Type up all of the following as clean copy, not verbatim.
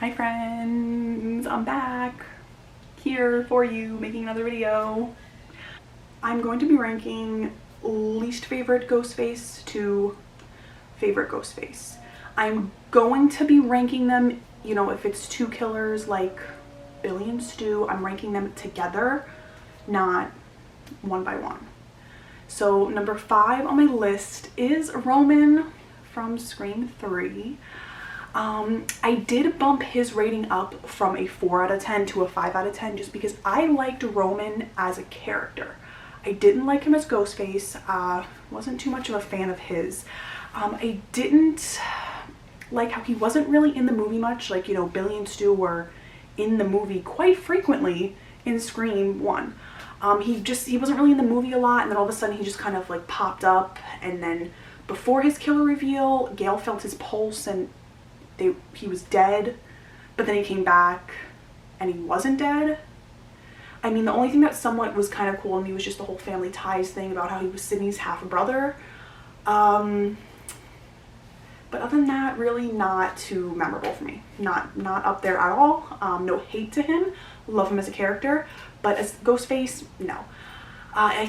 Hi friends, I'm back here for you making another video. I'm going to be ranking least favorite Ghostface to favorite Ghostface. I'm going to be ranking them, you know, if it's two killers like Billy and Stu, I'm ranking them together, not one by one. So number 5 on my list is Roman from Scream 3. I did bump his rating up from a 4 out of 10 to a 5 out of 10 just because I liked Roman as a character. I didn't like him as Ghostface, wasn't too much of a fan of his. I didn't like how he wasn't really in the movie much, like, you know, Billy and Stu were in the movie quite frequently in Scream 1. He wasn't really in the movie a lot, and then all of a sudden he just kind of like popped up, and then before his killer reveal, Gail felt his pulse and he was dead, but then he came back and he wasn't dead. I mean, the only thing that somewhat was kind of cool to me was just the whole family ties thing about how he was Sydney's half brother. But other than that, really not too memorable for me. Not up there at all. No hate to him. Love him as a character, but as Ghostface, no. I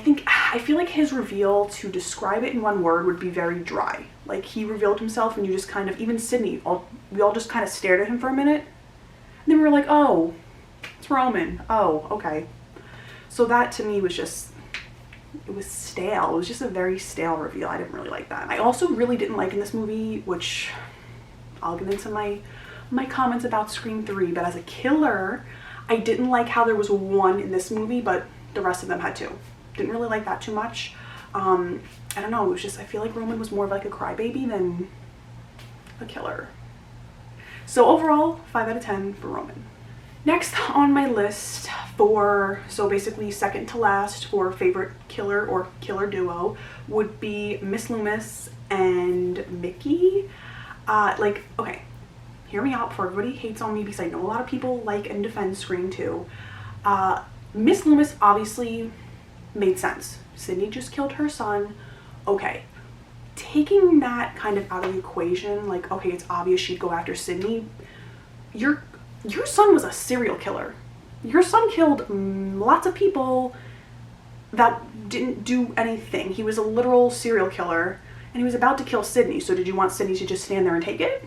feel like his reveal, to describe it in one word, would be very dry. Like, he revealed himself and you just kind of, even Sydney, we all just kind of stared at him for a minute. And then we were like, oh, it's Roman. Oh, okay. So that to me was just, it was stale. It was just a very stale reveal. I didn't really like that. I also really didn't like in this movie, which I'll get into my comments about Scream 3, but as a killer, I didn't like how there was one in this movie, but the rest of them had two. Didn't really like that too much. I don't know, it was just, I feel like Roman was more of like a crybaby than a killer. So overall, 5 out of 10 for Roman. Next on my list so basically second to last for favorite killer or killer duo would be Miss Loomis and Mickey. Okay, hear me out before everybody hates on me, because I know a lot of people like and defend Scream 2. Miss Loomis obviously made sense. Sydney just killed her son. Okay. Taking that kind of out of the equation, like, okay, it's obvious she'd go after Sydney. Your son was a serial killer. Your son killed lots of people that didn't do anything. He was a literal serial killer, and he was about to kill Sydney. So did you want Sydney to just stand there and take it?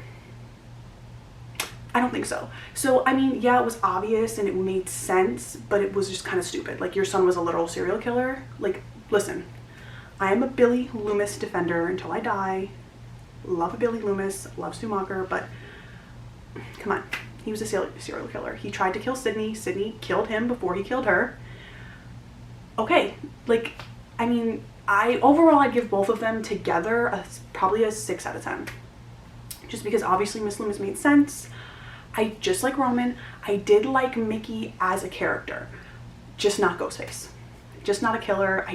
I don't think so. So, I mean, yeah, it was obvious and it made sense, but it was just kind of stupid. Like, your son was a literal serial killer. Like, listen, I am a Billy Loomis defender until I die. Love a Billy Loomis, love Stu Macher, but come on. He was a serial killer. He tried to kill Sydney. Sydney killed him before he killed her. Okay, like, I mean, overall I'd give both of them together probably a 6 out of 10. Just because obviously Miss Loomis made sense. Just like Roman, I did like Mickey as a character, just not Ghostface. Just not a killer.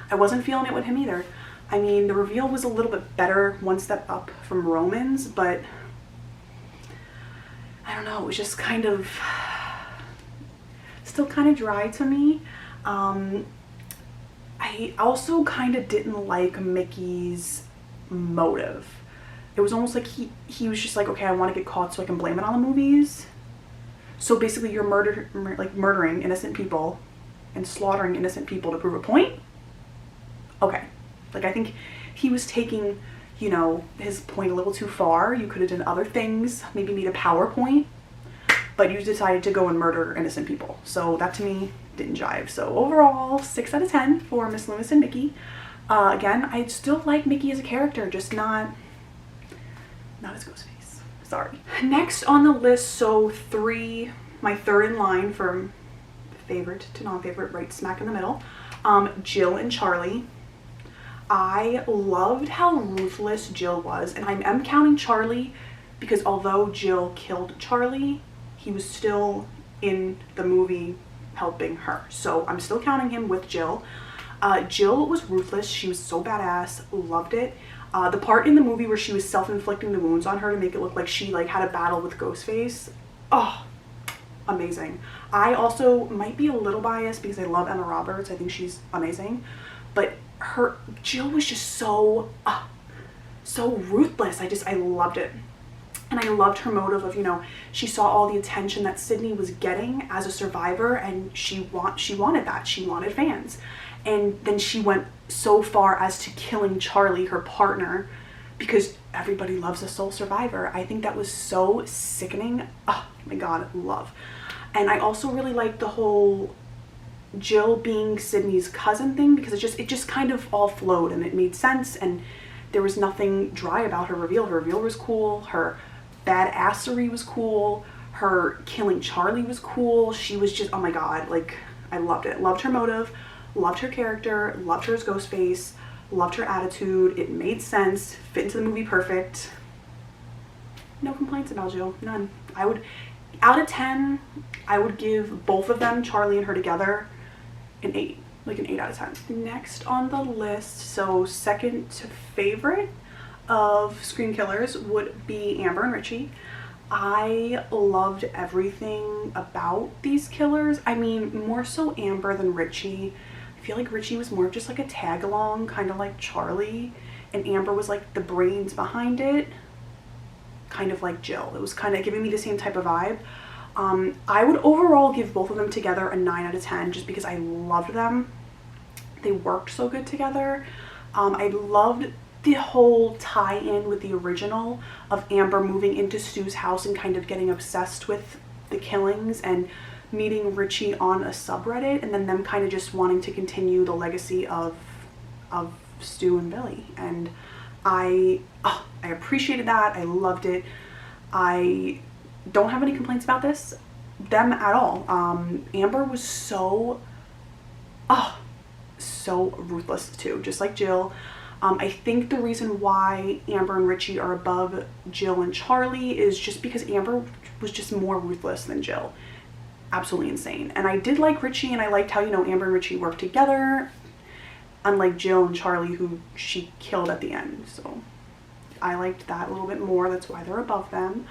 I wasn't feeling it with him either. I mean, the reveal was a little bit better, one step up from Roman's, but I don't know, it was just kind of, still kind of dry to me. I also kind of didn't like Mickey's motive. It was almost like he was just like, okay, I want to get caught so I can blame it on the movies. So basically you're murdering innocent people and slaughtering innocent people to prove a point? Okay. Like, I think he was taking, you know, his point a little too far. You could have done other things, maybe made a PowerPoint, but you decided to go and murder innocent people. So that to me didn't jive. So overall, 6 out of 10 for Miss Loomis and Mickey. Again, I still like Mickey as a character, just not as Ghostface. Sorry. Next on the list, so my third in line from favorite to non-favorite, right smack in the middle, Jill and Charlie. I loved how ruthless Jill was, and I am counting Charlie because although Jill killed Charlie, he was still in the movie helping her. So I'm still counting him with Jill. Jill was ruthless. She was so badass. Loved it. The part in the movie where she was self-inflicting the wounds on her to make it look like she had a battle with Ghostface. Oh, amazing. I also might be a little biased because I love Emma Roberts. I think she's amazing. But Jill was just so ruthless. I loved it. And I loved her motive of, you know, she saw all the attention that Sydney was getting as a survivor, and she wanted that. She wanted fans. And then she went so far as to killing Charlie, her partner, because everybody loves a sole survivor. I think that was so sickening. Oh my God, love. And I also really liked the whole Jill being Sydney's cousin thing, because it just kind of all flowed and it made sense, and there was nothing dry about her reveal. Her reveal was cool. Her badassery was cool. Her killing Charlie was cool. She was just, oh my God, like, I loved it. Loved her motive, loved her character, loved her as Ghostface, loved her attitude. It made sense, fit into the movie perfect. No complaints about Jill, none. I would, out of 10, I would give both of them, Charlie and her together, an 8, like an 8 out of 10. Next on the list, so second to favorite of Scream killers would be Amber and Richie. I loved everything about these killers. I mean, more so Amber than Richie. I feel like Richie was more of just like a tag along, kind of like Charlie, and Amber was like the brains behind it, kind of like Jill. It was kind of giving me the same type of vibe. I would overall give both of them together a 9 out of 10 just because I loved them. They worked so good together. I loved the whole tie-in with the original of Amber moving into Stu's house and kind of getting obsessed with the killings, and meeting Richie on a subreddit, and then them kind of just wanting to continue the legacy of Stu and Billy. And I appreciated that. I loved it. I don't have any complaints about them at all. Amber was so ruthless too, just like Jill. I think the reason why Amber and Richie are above Jill and Charlie is just because Amber was just more ruthless than Jill. Absolutely insane. And I did like Richie, and I liked how, you know, Amber and Richie worked together, unlike Jill and Charlie, who she killed at the end. So I liked that a little bit more. That's why they're above them.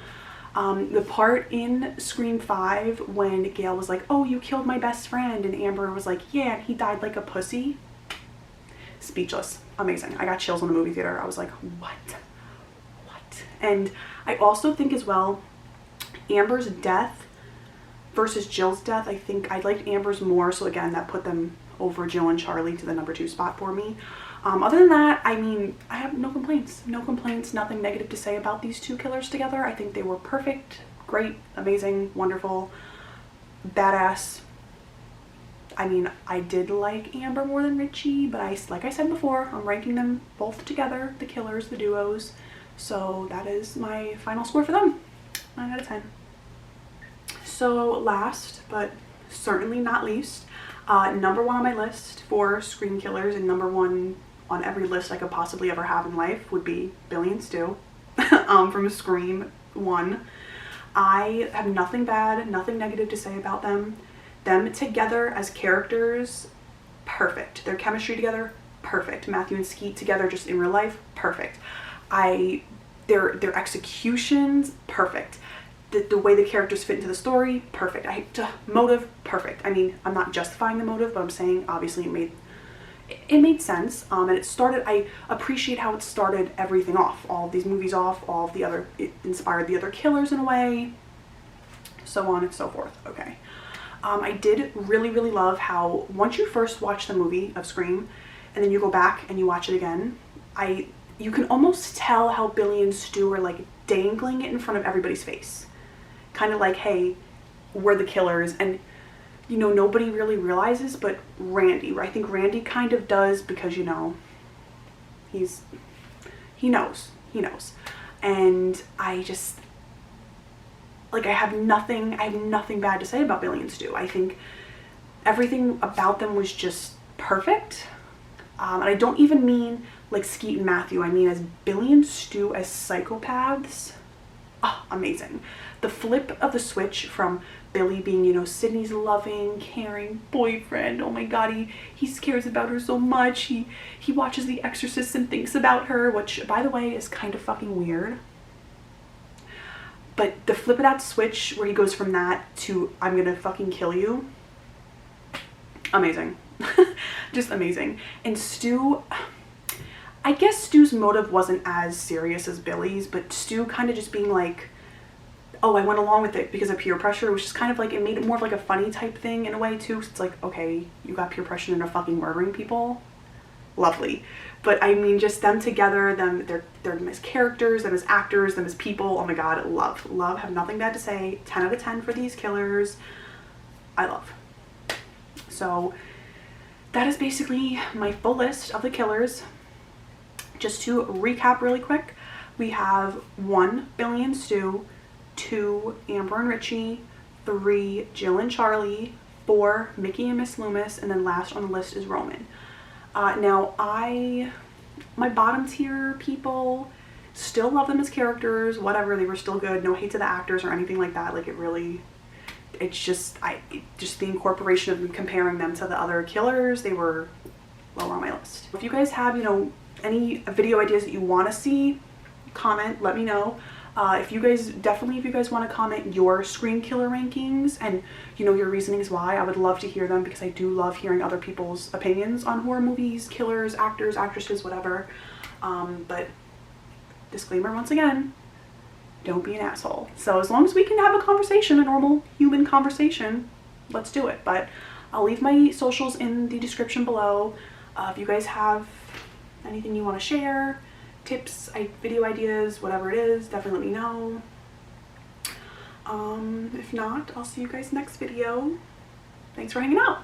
The part in Scream 5 when Gail was like, "Oh, you killed my best friend," and Amber was like, "Yeah, and he died like a pussy." Speechless. Amazing. I got chills in the movie theater. I was like, what? And I also think as well, Amber's death versus Jill's death, I think I liked Amber's more, so again, that put them over Jill and Charlie to the number 2 spot for me. Other than that, I mean, I have no complaints, nothing negative to say about these two killers together. I think they were perfect, great, amazing, wonderful, badass. I mean, I did like Amber more than Richie, but like I said before, I'm ranking them both together, the killers, the duos. So that is my final score for them, 9 out of 10. So last, but certainly not least, number 1 on my list for Scream killers, and number 1 on every list I could possibly ever have in life, would be Billy and Stu from Scream 1. I have nothing bad, nothing negative to say about them. Them together as characters, perfect. Their chemistry together, perfect. Matthew and Skeet together just in real life, perfect. Their executions, perfect. The way the characters fit into the story, perfect. Motive, perfect. I mean, I'm not justifying the motive, but I'm saying obviously it made sense. And it started, I appreciate how it started everything off, all of these movies off, it inspired the other killers in a way, so on and so forth. Okay. I did really love how once you first watch the movie of Scream and then you go back and you watch it again, you can almost tell how Billy and Stu are like dangling it in front of everybody's face. Kind of like, hey, we're the killers. And, you know, nobody really realizes, but Randy, I think Randy kind of does, because, you know, he knows. And I just, like, I have nothing bad to say about Billy and Stu. I think everything about them was just perfect. And I don't even mean like Skeet and Matthew. I mean as Billy and Stu as psychopaths. Oh, amazing. The flip of the switch from Billy being, you know, Sydney's loving, caring boyfriend. Oh my God, he cares about her so much. He watches The Exorcist and thinks about her, which, by the way, is kind of fucking weird. But the flip of that switch where he goes from that to I'm gonna fucking kill you, amazing. Just amazing. And Stu, I guess Stu's motive wasn't as serious as Billy's, but Stu kind of just being like, oh, I went along with it because of peer pressure, which is kind of like, it made it more of like a funny type thing in a way too. It's like, okay, you got peer pressure and are fucking murdering people. Lovely. But I mean, just them together, they're them as characters, them as actors, them as people. Oh my god, love, have nothing bad to say. 10 out of 10 for these killers. I love. So that is basically my full list of the killers. Just to recap really quick, we have 1, Billy and Stu, 2, Amber and Richie, 3, Jill and Charlie, 4, Mickey and Miss Loomis, and then last on the list is Roman. Now my bottom tier people, still love them as characters, whatever, they were still good, no hate to the actors or anything like that. Like it's just the incorporation of comparing them to the other killers, they were lower on my list. If you guys have, you know, any video ideas that you want to see, comment, let me know. If you guys want to comment your Scream killer rankings and, you know, your reasonings why, I would love to hear them, because I do love hearing other people's opinions on horror movies, killers, actors, actresses, whatever. But disclaimer once again, don't be an asshole. So as long as we can have a conversation, a normal human conversation, let's do it. But I'll leave my socials in the description below. If you guys have anything you want to share, tips, video ideas, whatever it is, definitely let me know. If not, I'll see you guys next video. Thanks for hanging out.